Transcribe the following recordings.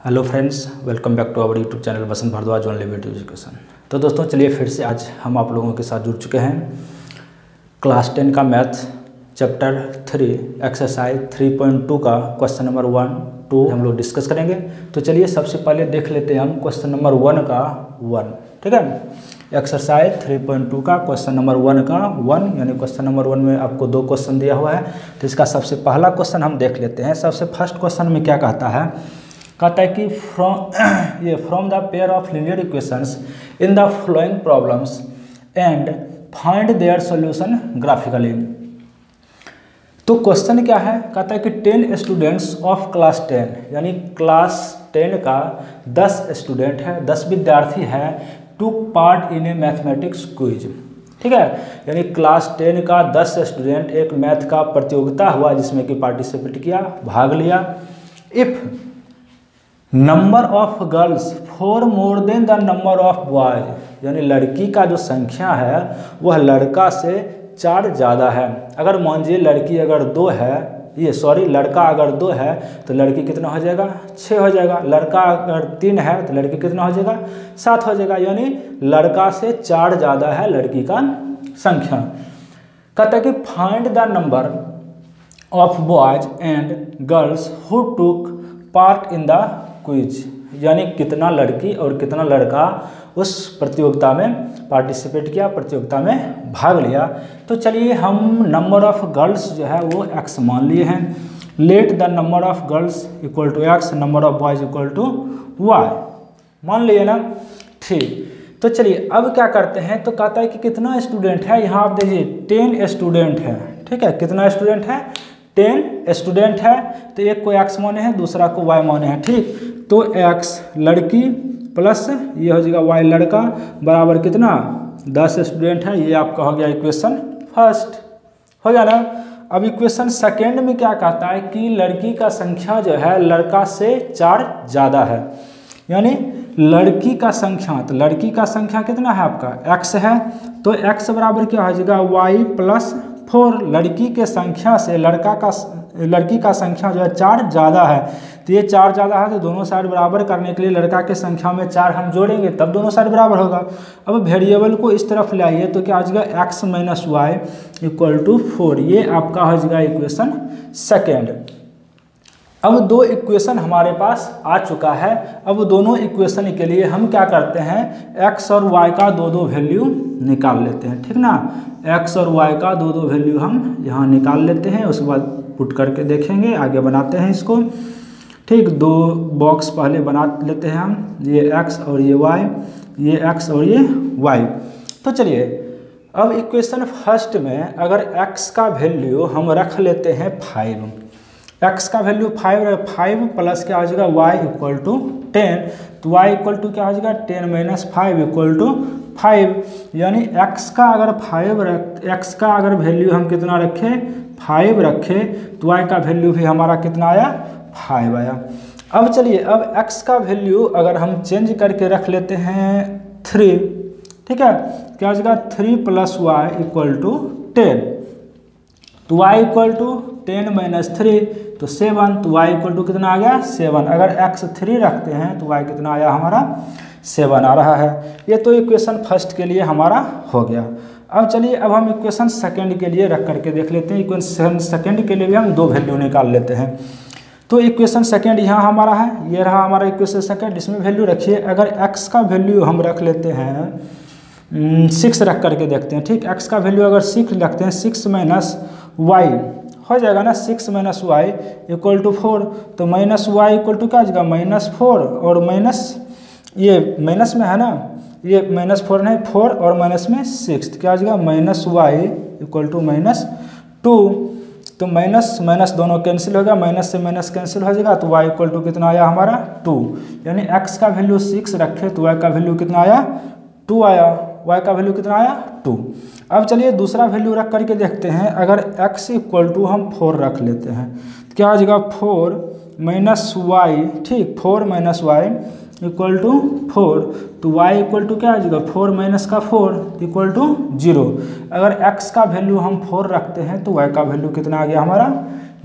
Hello friends, welcome back to our YouTube channel Vasant Bhardwaj on Liberty Education. तो दोस्तों चलिए फिर से आज हम आप लोगों के साथ जुड़ चुके हैं क्लास 10 का मैथ चैप्टर 3 एक्सरसाइज 3.2 का क्वेश्चन नंबर 1, 2 हम लोग डिस्कस करेंगे। तो चलिए सबसे पहले देख लेते हैं हम क्वेश्चन नंबर 1 का 1, ठीक है। एक्सरसाइज 3.2 का क्वेश्चन नंबर 1 का 1, यानी क्वेश्चन नंबर 1 में आपको 2 क्वेश्चन दिया हुआ है। तो इसका सबसे पहला क्वेश्चन हम देख लेते हैं। सबसे फर्स्ट क्वेश्चन में क्या कहता है कि from the pair of linear equations in the flowing problems and find their solution graphically. तो क्वेश्चन क्या है, कहता है कि 10 स्टूडेंट्स ऑफ क्लास 10, यानी क्लास 10 का 10 स्टूडेंट है, 10 विद्यार्थी है, took part in A mathematics quiz, ठीक है। यानी क्लास 10 का 10 स्टूडेंट एक मैथ का प्रतियोगिता हुआ जिसमें कि पार्टिसिपेट किया, भाग लिया। If number of girls for more than the number of boys, यानी लड़की का जो संख्या है वह लड़का से 4 ज़्यादा है। अगर मान लीजिए लड़की अगर 2 है, लड़का अगर 2 है तो लड़की कितना हो जाएगा, 6 हो जाएगा। लड़का अगर 3 है तो लड़की कितना हो जाएगा, 7 हो जाएगा। यानी लड़का से 4 ज़्यादा है लड़की का संख्या। कहता है कि find the number of boys and girls who took part in the quiz, यानी कितना लड़की और कितना लड़का उस प्रतियोगिता में पार्टिसिपेट किया, प्रतियोगिता में भाग लिया। तो चलिए हम नंबर ऑफ गर्ल्स जो है वो x मान लिए हैं। Let the number of girls equal to x, number of boys equal to y, मान लिए ना, ठीक। तो चलिए अब क्या करते हैं, तो कहता है कि कितना स्टूडेंट है, यहाँ आप देखिए 10 स्टूडेंट है, ठीक है। कितना स्टूडेंट है, 10 स्टूडेंट है। तो एक को x माने हैं, दूसरा को y माने हैं, ठीक। तो x लड़की प्लस ये हो जाएगा y लड़का बराबर कितना, 10 स्टूडेंट है। ये आपका हो गया इक्वेशन फर्स्ट, हो गया ना। अब इक्वेशन सेकेंड में क्या कहता है कि लड़की का संख्या जो है लड़का से 4 ज़्यादा है, यानी लड़की का संख्या, तो लड़की का संख्या कितना है आपका, x है। तो x बराबर क्या हो जाएगा, y प्लस 4। लड़की के संख्या से लड़की का संख्या जो है 4 ज़्यादा है। तो ये 4 ज़्यादा है तो दोनों साइड बराबर करने के लिए लड़का के संख्या में 4 हम जोड़ेंगे तब दोनों साइड बराबर होगा। अब वेरिएबल को इस तरफ ले आइए तो क्या आ जाएगा, x minus y equal to 4। ये आपका हो जाएगा इक्वेशन सेकेंड। अब 2 इक्वेशन हमारे पास आ चुका है। अब दोनों इक्वेशन के लिए हम क्या करते हैं, x और y का 2 वैल्यू निकाल लेते हैं, ठीक ना। x और y का 2 वैल्यू हम यहाँ निकाल लेते हैं, उसके बाद पुट करके देखेंगे, आगे बनाते हैं इसको, ठीक। 2 बॉक्स पहले बना लेते हैं हम, ये x और ये y, ये x और ये y। तो चलिए अब इक्वेशन फर्स्ट में अगर x का वैल्यू हम रख लेते हैं 5, x का वैल्यू 5 प्लस क्या आ जाएगा y इक्वल टू 10। तो y इक्वल टू क्या आ जाएगा, 10 माइनस 5 इक्वल टू 5। यानी x का अगर वैल्यू हम कितना रखें, 5 रखें, तो y का वैल्यू भी हमारा कितना आया, 5 आया। अब चलिए अब x का वैल्यू अगर हम चेंज करके रख लेते हैं 3, ठीक है। क्या आ जाएगा, 3 प्लस वाई इक्वल टू 10। तो y इक्वल टू 10 माइनस 3 तो 7, तो y इक्वल टू कितना आ गया, 7। अगर x 3 रखते हैं तो y कितना आया हमारा, 7 आ रहा है। ये तो इक्वेशन फर्स्ट के लिए हमारा हो गया। अब चलिए अब हम इक्वेशन सेकंड के लिए रख करके देख लेते हैं। इक्वेशन सेकंड के लिए भी हम 2 वैल्यू निकाल लेते हैं। तो इक्वेशन सेकंड यहाँ हमारा है, ये रहा हमारा इक्वेशन सेकंड। इसमें वैल्यू रखिए, अगर x का वैल्यू हम रख लेते हैं 6 रख करके देखते हैं, ठीक। x का वैल्यू अगर 6 रखते हैं, 6 माइनस वाई हो जाएगा ना, 6 माइनस वाई इक्वल टू 4। तो माइनस वाई इक्वल टू क्या आ जाएगा, -4 और माइनस, ये माइनस में है ना, ये -4 नहीं, 4 और माइनस में 6, क्या आ जाएगा, माइनस वाई इक्वल टू -2। तो माइनस माइनस दोनों कैंसिल हो गया, माइनस से माइनस कैंसिल हो जाएगा। तो y इक्वल टू कितना आया हमारा, 2। यानी x का वैल्यू 6 रखे तो y का वैल्यू कितना आया, 2 आया। y का वैल्यू कितना आया, 2। अब चलिए दूसरा वैल्यू रख करके देखते हैं। अगर x इक्वल टू हम 4 रख लेते हैं तो क्या आ जाएगा, 4 माइनस वाई, ठीक, 4 माइनस वाई इक्वल टू 4। तो y इक्वल टू क्या आ जाएगा, 4 माइनस का 4 इक्वल टू 0। अगर x का वैल्यू हम 4 रखते हैं तो y का वैल्यू कितना आ गया हमारा,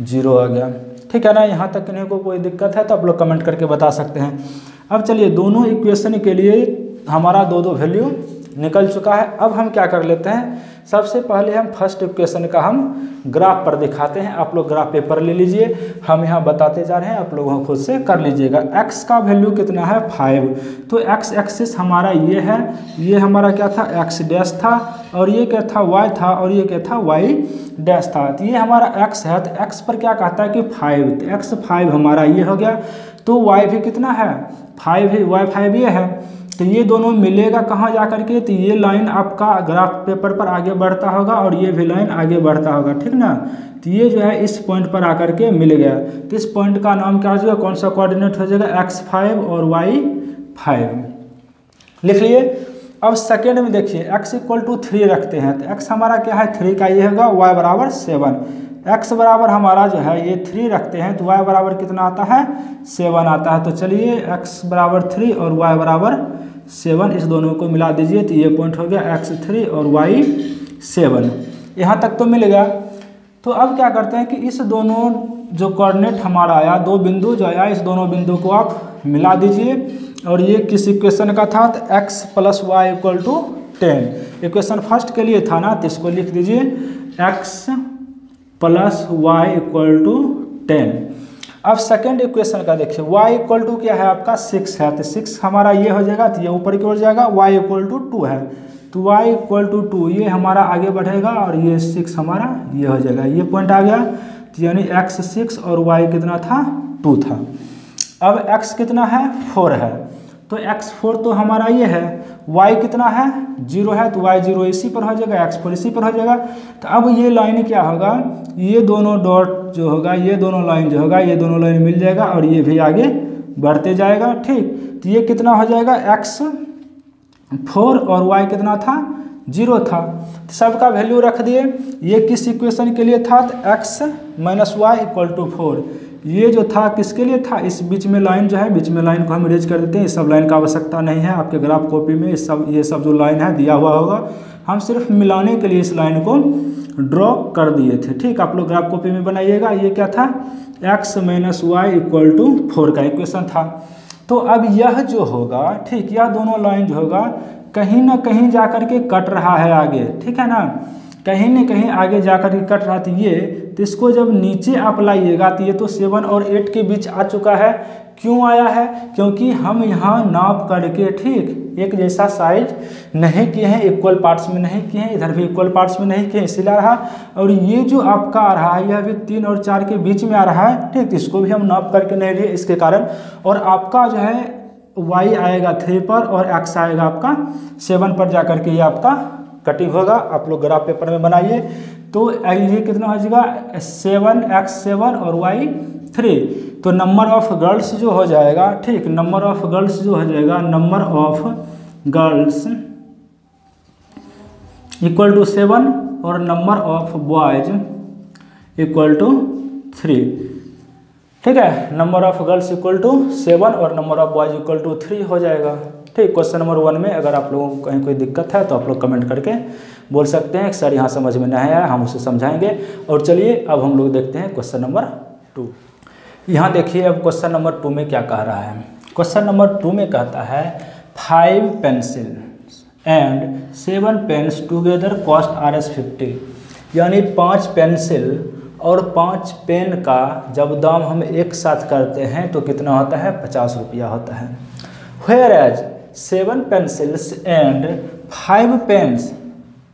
0 आ गया, ठीक है ना। यहाँ तक किन्हीं को कोई दिक्कत है तो आप लोग कमेंट करके बता सकते हैं। अब चलिए दोनों इक्वेशन के लिए हमारा दो वैल्यू निकल चुका है। अब हम क्या कर लेते हैं, सबसे पहले हम फर्स्ट इक्वेशन का हम ग्राफ पर दिखाते हैं। आप लोग ग्राफ पेपर ले लीजिए, हम यहाँ बताते जा रहे हैं, आप लोग खुद से कर लीजिएगा। x का वैल्यू कितना है 5, तो x एक्सिस हमारा ये है, ये हमारा क्या था x डैश था, और ये क्या था y था, और ये क्या था y डैश था। तो ये हमारा x है, तो x पर क्या कहता है कि 5, तो x 5 हमारा ये हो गया। तो y भी कितना है 5 है, y 5 ये है। तो ये दोनों मिलेगा कहाँ जा करके, तो ये लाइन आपका ग्राफ पेपर पर आगे बढ़ता होगा और ये भी लाइन आगे बढ़ता होगा, ठीक ना। तो ये जो है इस पॉइंट पर आकर के मिल गया। तो इस पॉइंट का नाम क्या हो जाएगा, कौन सा कोऑर्डिनेट हो जाएगा, x5 और y5 लिख लिए। अब सेकेंड में देखिए x = 3 रखते हैं, तो x हमारा क्या है 3 का ये होगा, y बराबर 7, x बराबर हमारा जो है ये 3 रखते हैं, तो y बराबर कितना आता है 7 आता है। तो चलिए x बराबर 3 और y बराबर 7, इस दोनों को मिला दीजिए, तो ये पॉइंट हो गया x3 और y7। यहाँ तक तो मिल गया। तो अब क्या करते हैं कि इस दोनों जो कोऑर्डिनेट हमारा आया, दो बिंदु जो आया, इस दोनों बिंदु को आप मिला दीजिए। और ये किस इक्वेशन का था, तो x + y = 10 इक्वेशन फर्स्ट के लिए था ना, तो इसको लिख दीजिए x + y = 10। अब सेकेंड इक्वेशन का देखिए, y = क्या है आपका 6 है, तो 6 हमारा ये हो जाएगा, तो ये ऊपर की ओर जाएगा, y = 2 है, तो y = 2 ये हमारा आगे बढ़ेगा और ये 6 हमारा ये हो जाएगा, ये पॉइंट आ गया। तो यानी x 6 और y कितना था 2 था। अब x कितना है 4 है, तो x 4 तो हमारा ये है, y कितना है 0 है, तो y 0 इसी पर हो जाएगा, x 4 इसी पर हो जाएगा। तो अब ये लाइन क्या होगा, ये दोनों डॉट जो होगा, ये दोनों लाइन जो होगा, ये दोनों लाइन मिल जाएगा और ये भी आगे बढ़ते जाएगा, ठीक। तो ये कितना हो जाएगा x 4 और y कितना था 0 था। तो सबका वैल्यू रख दिए। ये किस इक्वेशन के लिए था, तो x - y = 4। ये जो था किसके लिए था, इस बीच में लाइन जो है, बीच में लाइन को हम इरेज कर देते हैं, इस सब लाइन का आवश्यकता नहीं है। आपके ग्राफ कॉपी में ये सब जो लाइन है दिया हुआ होगा, हम सिर्फ मिलाने के लिए इस लाइन को ड्रॉ कर दिए थे, ठीक। आप लोग ग्राफ कॉपी में बनाइएगा। ये क्या था x - y = 4 का इक्वेशन था। तो अब यह जो होगा, ठीक, यह दोनों लाइन जो होगा कहीं ना कहीं जा कर के कट रहा है आगे, ठीक है ना, कहीं न कहीं आगे जा कर के कट रहा। तो ये, तो इसको जब नीचे आप लाइएगा तो ये तो 7 और 8 के बीच आ चुका है। क्यों आया है, क्योंकि हम यहाँ नाप करके, ठीक, एक जैसा साइज नहीं किए हैं, इक्वल पार्ट्स में नहीं किए हैं, इधर भी इक्वल पार्ट्स में नहीं किए, इसीलिए आ रहा। और ये जो आपका आ रहा है, यह भी 3 और 4 के बीच में आ रहा है, ठीक, तो इसको भी हम नाप करके नहीं लिए इसके कारण। और आपका जो है y आएगा 3 पर और x आएगा आपका 7 पर, जा करके ये आपका कटिंग होगा। आप लोग ग्राफ पेपर में बनाइए। तो ये कितना हो जाएगा 7, x 7 और y 3। तो नंबर ऑफ गर्ल्स जो हो जाएगा, ठीक, नंबर ऑफ गर्ल्स जो हो जाएगा, नंबर ऑफ गर्ल्स = 7 और नंबर ऑफ बॉयज = 3, ठीक है। नंबर ऑफ गर्ल्स = 7 और नंबर ऑफ बॉयज = 3 हो जाएगा, ठीक। क्वेश्चन नंबर 1 में अगर आप लोगों को कहीं कोई दिक्कत है तो आप लोग कमेंट करके बोल सकते हैं कि सर यहाँ समझ में नहीं आया, हम उसे समझाएंगे। और चलिए अब हम लोग देखते हैं क्वेश्चन नंबर 2। यहाँ देखिए अब क्वेश्चन नंबर 2 में क्या कह रहा है। क्वेश्चन नंबर 2 में कहता है 5 pencil and 7 pens together cost Rs50। यानी 5 पेंसिल और 5 पेन का जब दाम हम एक साथ करते हैं तो कितना होता है 50 रुपया होता है। Whereas 7 pencils and 5 pens,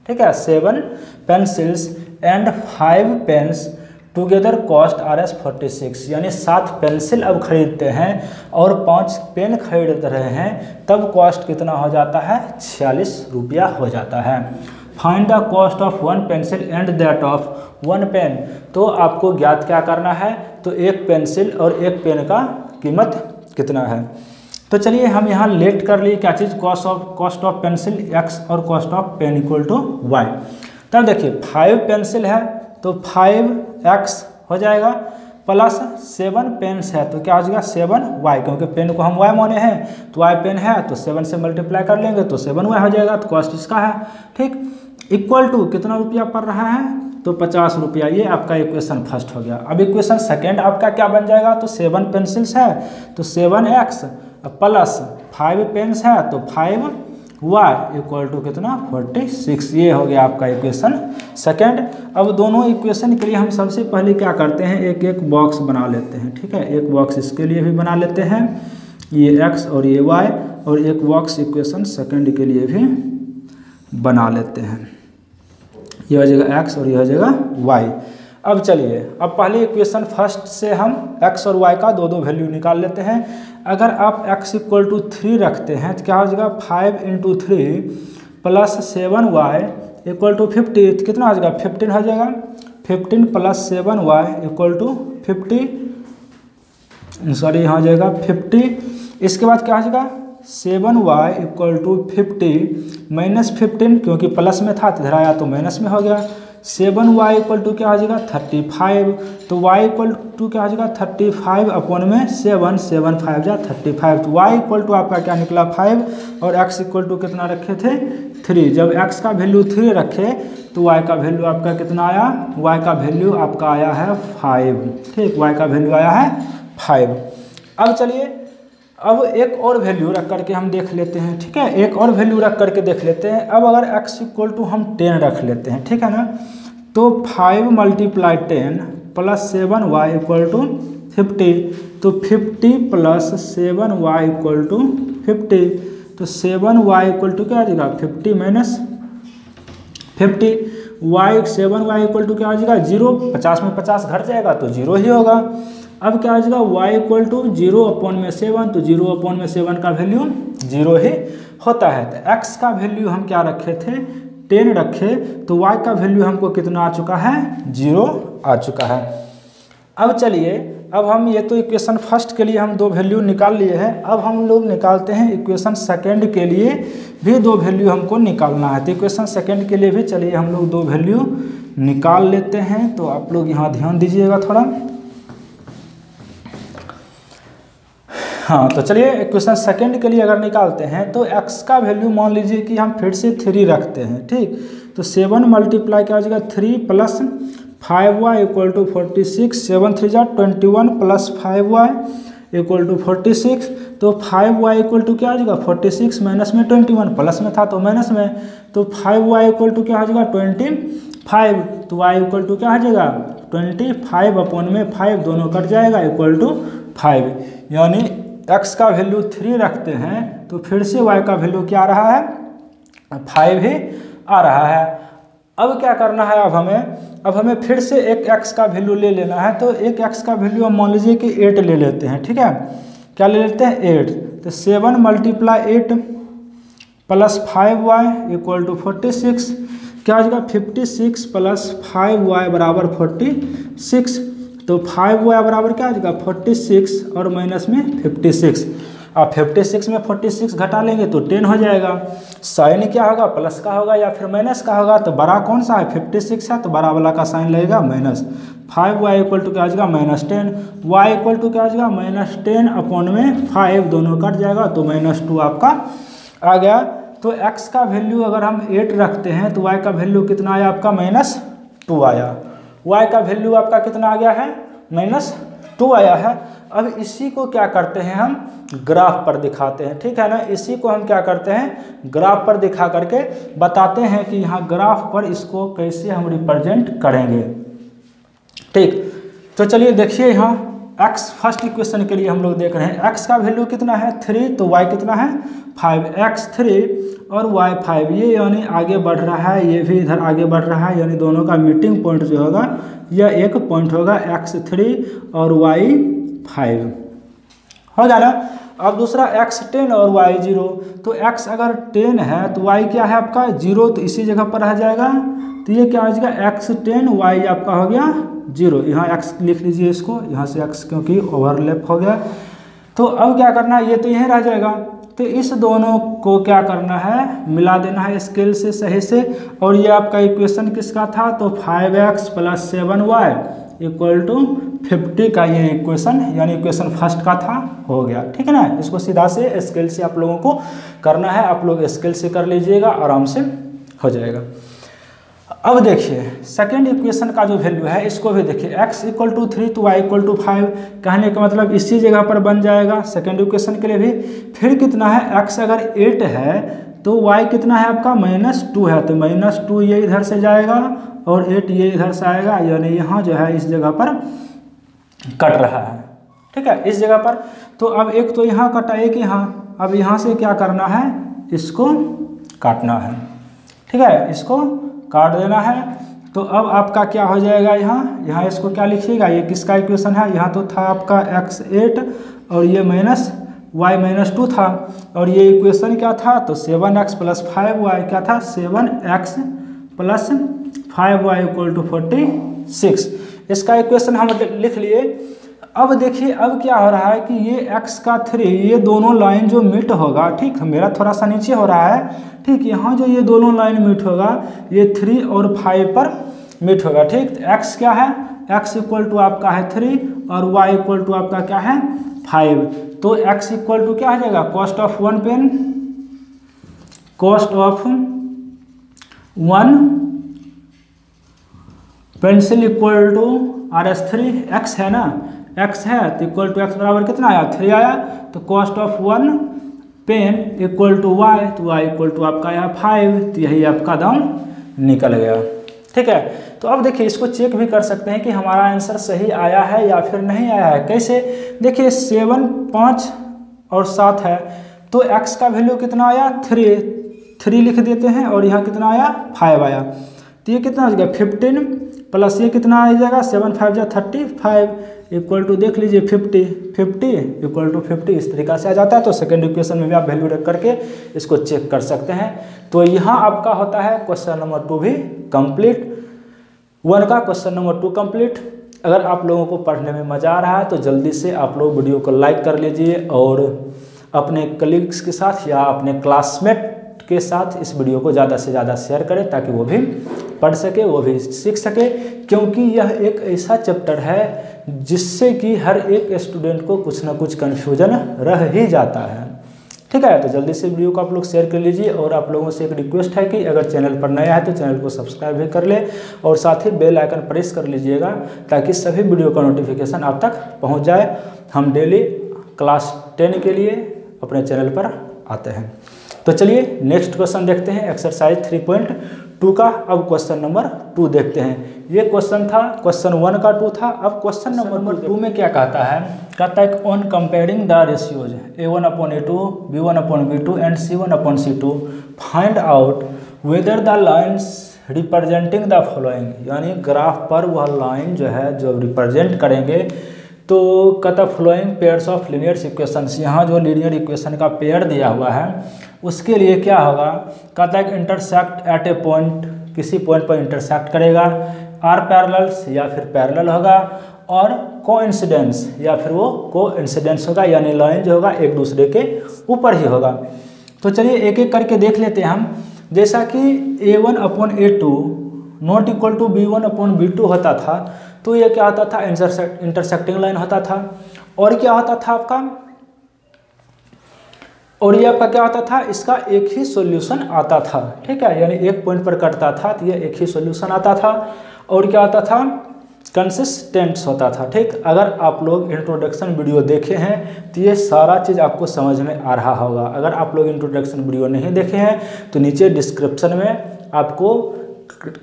ठीक है, 7 pencils and 5 pens together cost Rs46। यानी 7 पेंसिल अब खरीदते हैं और 5 पेन खरीद रहे हैं, तब कॉस्ट कितना हो जाता है 46 रुपया हो जाता है। Find the cost of 1 pencil and that of 1 pen. तो आपको ज्ञात क्या करना है, तो एक पेंसिल और एक पेन का कीमत कितना है। तो चलिए हम यहाँ लेट कर लिए क्या चीज़, कॉस्ट ऑफ पेंसिल x और कॉस्ट ऑफ पेन = y। तब देखिए 5 पेंसिल है तो 5x हो जाएगा प्लस 7 पेन्स है तो क्या हो जाएगा 7y, क्योंकि पेन को हम y माने हैं तो y पेन है तो 7 से मल्टीप्लाई कर लेंगे तो 7y हो जाएगा, तो कॉस्ट इसका है, ठीक। इक्वल टू कितना रुपया पड़ रहा है तो 50 रुपया। ये आपका इक्वेशन फर्स्ट हो गया। अब इक्वेशन सेकेंड आपका क्या बन जाएगा, तो 7 पेंसिल्स है तो 7x प्लस 5 पेन्स है तो 5y इक्वल टू कितना 46। ये हो गया आपका इक्वेशन सेकेंड। अब दोनों इक्वेशन के लिए हम सबसे पहले क्या करते हैं, एक एक बॉक्स बना लेते हैं। ठीक है, एक बॉक्स इसके लिए भी बना लेते हैं, ये x और ये y, और एक बॉक्स इक्वेशन सेकेंड के लिए भी बना लेते हैं। ये हो जाएगा x और ये हो जाएगा y। अब चलिए, अब पहले इक्वेशन फर्स्ट से हम x और y का दो दो वैल्यू निकाल लेते हैं। अगर आप x इक्वल टू 3 रखते हैं तो क्या हो जाएगा 5 into 3 plus 7y equal to 50, तो कितना हो जाएगा 15 हो जाएगा। 15 plus 7y equal to 50, sorry यहाँ हो जाएगा 50। इसके बाद क्या हो जाएगा 7y इक्वल टू 50 माइनस 15, क्योंकि प्लस में था तो इधर आया तो माइनस में हो गया। 7y इक्वल टू क्या हो जाएगा 35, तो y इक्वल टू क्या हो जाएगा 35 अपॉन में 7, 7 5 जा 35, तो y इक्वल टू आपका क्या निकला 5, और x इक्वल टू कितना रखे थे 3। जब x का वैल्यू 3 रखे तो y का वैल्यू आपका कितना आया, y का वैल्यू आपका आया है 5। ठीक, y का वैल्यू आया है 5। अब चलिए, अब एक और वैल्यू रख करके हम देख लेते हैं। ठीक है, एक और वैल्यू रख करके देख लेते हैं। अब अगर x इक्वल टू हम 10 रख लेते हैं, ठीक है ना, तो 5 multiply 10 plus 7y equal to 50, तो 50 प्लस 7y इक्वल टू 50, तो 7y इक्वल टू क्या आ जाएगा 50 माइनस 50, y इक्वल टू क्या आ जाएगा 0, 50 में 50 घट जाएगा तो 0 ही होगा। अब क्या आ जाएगा y इक्वल टू 0 अपॉन में 7, तो 0 अपॉन में 7 का वैल्यू 0 ही होता है। तो x का वैल्यू हम क्या रखे थे 10 रखे, तो y का वैल्यू हमको कितना आ चुका है 0 आ चुका है। अब चलिए, अब हम ये तो इक्वेशन फर्स्ट के लिए हम दो वैल्यू निकाल लिए हैं। अब हम लोग निकालते हैं इक्वेशन सेकेंड के लिए भी दो वैल्यू हमको निकालना है। तो इक्वेशन सेकेंड के लिए भी चलिए हम लोग दो वैल्यू निकाल लेते हैं। तो आप लोग यहाँ ध्यान दीजिएगा थोड़ा। हाँ, तो चलिए इक्वेशन सेकेंड के लिए अगर निकालते हैं तो x का वैल्यू मान लीजिए कि हम फिर से 3 रखते हैं। ठीक, तो 7 मल्टीप्लाई क्या हो जाएगा 3 प्लस 5y इक्वल टू 46, 7 3 जा 21 प्लस 5y इक्वल टू 46, तो 5y इक्वल टू क्या हो जाएगा 46 माइनस में 21, प्लस में था तो माइनस में, तो 5y इक्वल टू क्या हो जाएगा 25, तो y इक्वल टू क्या हो जाएगा 25 अपॉन में 5 दोनों कट जाएगा इक्वल टू 5। यानी x का वैल्यू 3 रखते हैं तो फिर से y का वैल्यू क्या आ रहा है 5 ही आ रहा है। अब क्या करना है, अब हमें फिर से एक x का वैल्यू ले लेना है। तो एक x का वैल्यू हम मान लीजिए कि 8 ले लेते हैं। ठीक है, क्या ले लेते हैं 8, तो 7 multiply 8 plus 5y equal to 46, क्या हो जाएगा 56 प्लस 5y बराबर 46, तो 5y बराबर क्या हो जाएगा 46 और माइनस में 56। अब 56 में 46 घटा लेंगे तो 10 हो जाएगा। साइन क्या होगा प्लस का होगा या फिर माइनस का होगा, तो बड़ा कौन सा है 56 है तो बड़ा वाला का साइन लगेगा माइनस। 5y इक्वल टू क्या आ जाएगा -10, y इक्वल टू क्या आ जाएगा -10 अपॉन में 5 दोनों कट जाएगा तो -2 आपका आ गया। तो x का वैल्यू अगर हम 8 रखते हैं तो y का वैल्यू कितना आया आपका -2 आया। y का वैल्यू आपका कितना आ गया है -2 आया है। अब इसी को क्या करते हैं हम ग्राफ पर दिखाते हैं। ठीक है ना, इसी को हम क्या करते हैं ग्राफ पर दिखा करके बताते हैं कि यहाँ ग्राफ पर इसको कैसे हम रिप्रेजेंट करेंगे। ठीक, तो चलिए देखिए यहाँ x फर्स्ट इक्वेशन के लिए हम लोग देख रहे हैं x का वैल्यू कितना है 3, तो y कितना है 5, x 3 और y 5, ये यानी आगे बढ़ रहा है, ये भी इधर आगे बढ़ रहा है, यानी दोनों का मीटिंग पॉइंट जो होगा यह एक पॉइंट होगा x 3 और y 5 हो गया ना। अब दूसरा x 10 और y 0, तो x अगर 10 है तो y क्या है आपका 0, तो इसी जगह पर रह जाएगा, तो ये क्या हो जाएगा x 10 y आपका हो गया 0। यहाँ x लिख लीजिए इसको, यहाँ से x क्योंकि ओवरलैप हो गया। तो अब क्या करना है, ये तो यहीं रह जाएगा, तो इस दोनों को क्या करना है मिला देना है स्केल से सही से। और ये आपका इक्वेशन किसका था, तो 5x plus 7y equal to 50 का ये इक्वेशन यानी इक्वेशन फर्स्ट का था हो गया। ठीक है ना, इसको सीधा से स्केल से आप लोगों को करना है, आप लोग स्केल से कर लीजिएगा आराम से हो जाएगा। अब देखिए सेकेंड इक्वेशन का जो वैल्यू है इसको भी देखिए, x इक्वल टू 3 तो y इक्वल टू 5, कहने का मतलब इसी जगह पर बन जाएगा सेकेंड इक्वेशन के लिए भी। फिर कितना है, x अगर 8 है तो y कितना है आपका -2 है, तो -2 ये इधर से जाएगा और 8 ये इधर से आएगा, यानी यहाँ जो है इस जगह पर कट रहा है, ठीक है, इस जगह पर। तो अब एक तो यहाँ कटा, एक यहाँ, अब यहाँ से क्या करना है, इसको काटना है, ठीक है, इसको काट देना है। तो अब आपका क्या हो जाएगा, यहाँ इसको क्या लिखिएगा, ये किसका इक्वेशन है, यहाँ तो था आपका x8 और ये -y-2 था, और ये इक्वेशन क्या था, तो 7x + 5y क्या था, 7x + 5y = 46, इसका इक्वेशन हम लिख लिए। अब देखिए अब क्या हो रहा है कि ये x का 3, ये दोनों लाइन जो मीट होगा, ठीक, मेरा थोड़ा सा नीचे हो रहा है, ठीक, यहाँ जो ये दोनों लाइन मीट होगा ये 3 और 5 पर मीट होगा, ठीक। तो x क्या है, x इक्वल टू आपका है 3 और y इक्वल टू आपका क्या है 5, तो x इक्वल टू क्या हो जाएगा, cost of 1 pen, cost of 1 pencil equal to RS3, x है ना, x है तो इक्वल टू x बराबर कितना आया, 3 आया, तो cost of 1 pen equal to y, तो y इक्वल टू आपका आया 5, तो यही आपका दाम निकल गया, ठीक है। तो अब देखिए इसको चेक भी कर सकते हैं कि हमारा आंसर सही आया है या फिर नहीं आया है। कैसे, देखिए 7, 5 और 7 है, तो x का वैल्यू कितना आया, 3 लिख देते हैं, और यहाँ कितना आया 5 आया, तो ये कितना हो जाएगा 15 प्लस ये कितना आ जाएगा 7 5 जा 35 इक्वल टू देख लीजिए 50 इक्वल टू 50, इस तरीका से आ जाता है। तो सेकंड इक्वेशन में भी आप वैल्यू रख करके इसको चेक कर सकते हैं। तो यहाँ आपका होता है क्वेश्चन नंबर 2 भी कंप्लीट, 1 का क्वेश्चन नंबर 2 कंप्लीट। अगर आप लोगों को पढ़ने में मज़ा आ रहा है तो जल्दी से आप लोग वीडियो को लाइक कर लीजिए और अपने कलीग्स के साथ या अपने क्लासमेट के साथ इस वीडियो को ज़्यादा से ज़्यादा शेयर करें ताकि वो भी पढ़ सके, वो भी सीख सके, क्योंकि यह एक ऐसा चैप्टर है जिससे कि हर एक स्टूडेंट को कुछ ना कुछ कन्फ्यूजन रह ही जाता है, ठीक है। तो जल्दी से वीडियो को आप लोग शेयर कर लीजिए, और आप लोगों से एक रिक्वेस्ट है कि अगर चैनल पर नया है तो चैनल को सब्सक्राइब भी कर ले और साथ ही बेल आइकन प्रेस कर लीजिएगा ताकि सभी वीडियो का नोटिफिकेशन आप तक पहुँच जाए। हम डेली क्लास 10 के लिए अपने चैनल पर आते हैं। तो चलिए नेक्स्ट क्वेश्चन देखते हैं, एक्सरसाइज 3.2 का। अब क्वेश्चन नंबर 2 देखते हैं। ये क्वेश्चन था, क्वेश्चन 1 का 2 था। अब क्वेश्चन नंबर 2 में क्या कहता है, कहता है on comparing the ratios A1/A2, B1/B2 and C1/C2 find out whether the lines representing the following, यानी ग्राफ पर वह लाइन जो है जो रिप्रेजेंट करेंगे, तो कहता following pairs of linear equations, यहाँ जो लीनियर इक्वेशन का पेयर दिया हुआ है उसके लिए क्या होगा, कहता है इंटरसेक्ट एट ए पॉइंट, किसी पॉइंट पर इंटरसेक्ट करेगा, आर पैरेलल्स या फिर पैरेलल होगा, और कोइंसिडेंस या फिर वो कोइंसिडेंस होगा, यानी लाइन जो होगा एक दूसरे के ऊपर ही होगा। तो चलिए एक एक करके देख लेते हैं हम। जैसा कि A1/A2 not equal to B1/B2 होता था, तो ये क्या होता था, इंटरसेक्टिंग लाइन होता था। और क्या होता था आपका, और ये आपका क्या होता था, इसका एक ही सॉल्यूशन आता था, ठीक है, यानी एक पॉइंट पर कटता था तो ये एक ही सॉल्यूशन आता था। और क्या आता था, कंसिस्टेंट्स होता था, ठीक। अगर आप लोग इंट्रोडक्शन वीडियो देखे हैं तो ये सारा चीज़ आपको समझ में आ रहा होगा। अगर आप लोग इंट्रोडक्शन वीडियो नहीं देखे हैं तो नीचे डिस्क्रिप्शन में आपको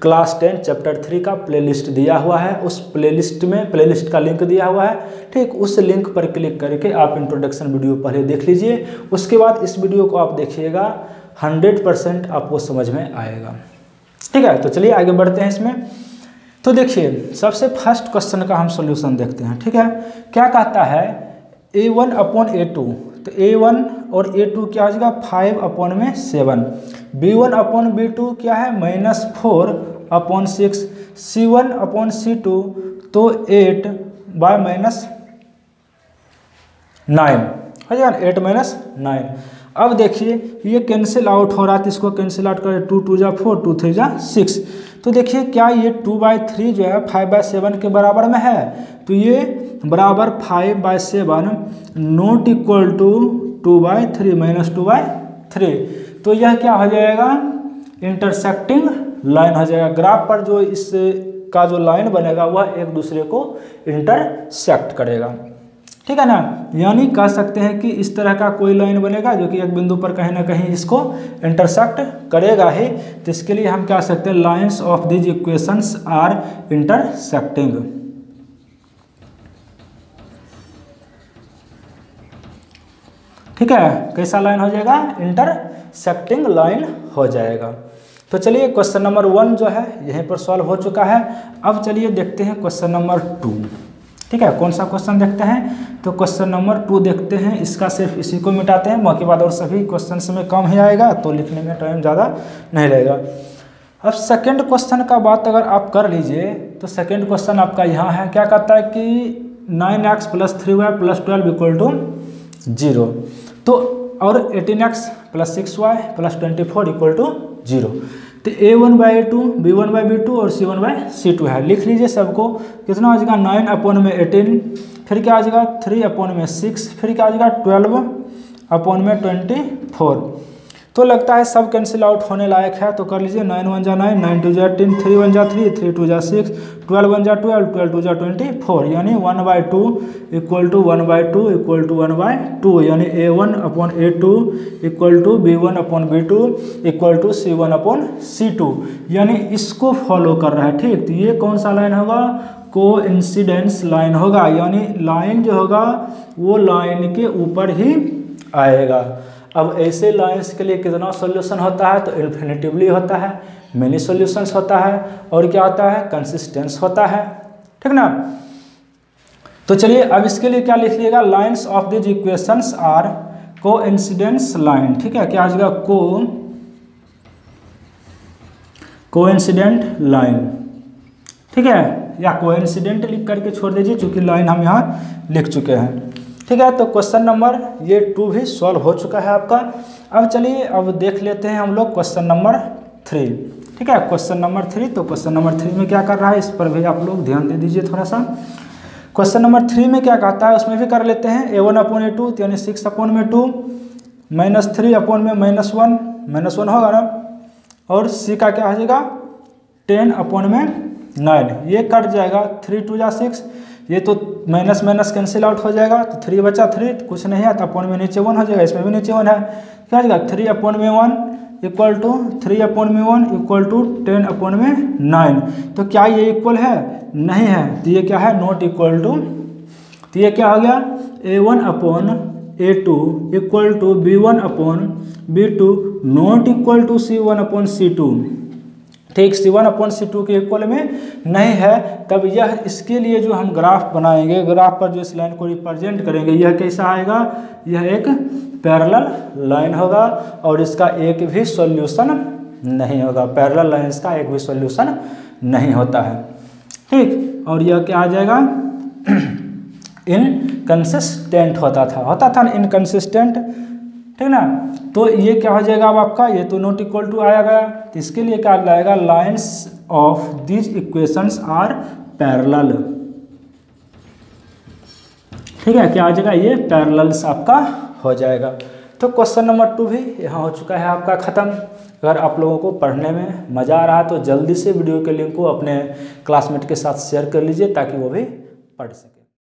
क्लास 10 चैप्टर 3 का प्लेलिस्ट दिया हुआ है, उस प्लेलिस्ट का लिंक दिया हुआ है, ठीक। उस लिंक पर क्लिक करके आप इंट्रोडक्शन वीडियो पहले देख लीजिए, उसके बाद इस वीडियो को आप देखिएगा, 100% आपको समझ में आएगा, ठीक है। तो चलिए आगे बढ़ते हैं इसमें। तो देखिए सबसे फर्स्ट क्वेश्चन का हम सॉल्यूशन देखते हैं, ठीक है। क्या कहता है A1/A2, तो A1 और A2 क्या हो जाएगा 5/7, B1/B2 क्या है -4/6, C1/C2 तो 8/9 हो जाएगा, 8-9। अब देखिए ये कैंसिल आउट हो रहा है, तो इसको कैंसिल आउट करें, 2 2 जा 4, 2 3 जा 6। तो देखिए क्या ये 2/3 जो है 5/7 के बराबर में है, तो ये बराबर 5/7 नॉट इक्वल टू 2/3 -2/3। तो यह क्या हो जाएगा, इंटरसेक्टिंग लाइन हो जाएगा। ग्राफ पर जो इसका जो लाइन बनेगा वह एक दूसरे को इंटरसेक्ट करेगा, ठीक है ना। यानी कह सकते हैं कि इस तरह का कोई लाइन बनेगा जो कि एक बिंदु पर कहीं ना कहीं इसको इंटरसेक्ट करेगा ही, तो इसके लिए हम कह सकते हैं lines of these equations are intersecting. ठीक है, कैसा लाइन हो जाएगा? इंटरसेक्टिंग लाइन हो जाएगा। तो चलिए क्वेश्चन नंबर 1 जो है यहीं पर सॉल्व हो चुका है। अब चलिए देखते हैं क्वेश्चन नंबर 2। ठीक है, कौन सा क्वेश्चन देखते हैं? तो क्वेश्चन नंबर 2 देखते हैं। इसका सिर्फ इसी को मिटाते हैं, बाकी बाद और सभी क्वेश्चन में कम ही आएगा, तो लिखने में टाइम ज़्यादा नहीं लगेगा। अब सेकेंड क्वेश्चन का बात अगर आप कर लीजिए तो सेकेंड क्वेश्चन आपका यहाँ है, क्या कहता है कि 9x + 3y + 12 = 0। तो और 18x + 6y + 24 = 0। तो a1/a2, b1/b2 और c1/c2 है। लिख लीजिए सबको। कितना आ जाएगा? 9/18, फिर क्या आ जाएगा? 3/6, फिर क्या आ जाएगा? 12/24। तो लगता है सब कैंसिल आउट होने लायक है, तो कर लीजिए। 9 × 1 = 9, 9 × 2 = 18, 3 × 1 = 3, 3 × 2 = 6, 12 × 1 = 12, 12 × 2 = 24, यानी 1/2 = 1/2 = 1/2, यानी a1/a2 = b1/b2 = c1/c2, यानी इसको फॉलो कर रहा है। ठीक, तो ये कौन सा लाइन होगा? कोइंसिडेंस लाइन होगा, यानी लाइन जो होगा वो लाइन के ऊपर ही आएगा। अब ऐसे लाइंस के लिए कितना सॉल्यूशन होता है? तो इन्फिनिटिवली होता है, मेनी सॉल्यूशंस होता है, और क्या होता है? कंसिस्टेंस होता है, ठीक ना। तो चलिए अब इसके लिए क्या लिख लीजिएगा? Lines of this equations are coincidence line. ठीक है, क्या आ जाएगा? कोइंसिडेंट लाइन, ठीक है, या कोइंसिडेंट लिख करके छोड़ दीजिए, चूंकि लाइन हम यहाँ लिख चुके हैं। ठीक है, तो क्वेश्चन नंबर ये 2 भी सॉल्व हो चुका है आपका। अब चलिए अब देख लेते हैं हम लोग क्वेश्चन नंबर 3। ठीक है, क्वेश्चन नंबर 3। तो क्वेश्चन नंबर 3 में क्या कर रहा है, इस पर भी आप लोग ध्यान दे दीजिए थोड़ा सा। क्वेश्चन नंबर 3 में क्या कहता है उसमें भी कर लेते हैं। a1/a2 यानी 6/2 -3/(-1) -1 होगा ना, और c का क्या हो जाएगा? 10/9। ये कट जाएगा, 3 × 2 = 6, ये तो माइनस माइनस कैंसिल आउट हो जाएगा, तो 3 बचा 3, तो कुछ नहीं है, तो अपॉन में नीचे 1 हो जाएगा, इसमें भी नीचे 1 है, क्या हो जाएगा? 3/1 = 3/1 = 10/9। तो क्या ये इक्वल है? नहीं है, तो ये क्या है? Not equal to. तो ये क्या हो गया? a1/a2 = b1/b2 not equal to c1/c2। ठीक, c1/c2 के इक्वल में नहीं है। तब यह इसके लिए जो हम ग्राफ बनाएंगे, ग्राफ पर जो इस लाइन को रिप्रेजेंट करेंगे, यह कैसा आएगा? यह एक पैरेलल लाइन होगा, और इसका एक भी सॉल्यूशन नहीं होगा। पैरेलल लाइन्स का एक भी सॉल्यूशन नहीं होता है। ठीक, और यह क्या आ जाएगा? इनकंसिस्टेंट होता था ना, इनकंसिस्टेंट, ठीक ना। तो ये क्या हो जाएगा अब आपका? ये तो नॉट इक्वल टू आया गया, तो इसके लिए क्या लाएगा? Lines of these equations are parallel. ठीक है, क्या आ जाएगा? ये पैरेलल्स आपका हो जाएगा। तो क्वेश्चन नंबर 2 भी यहाँ हो चुका है आपका ख़त्म। अगर आप लोगों को पढ़ने में मज़ा आ रहा है तो जल्दी से वीडियो के लिंक को अपने क्लासमेट के साथ शेयर कर लीजिए, ताकि वो भी पढ़ सके।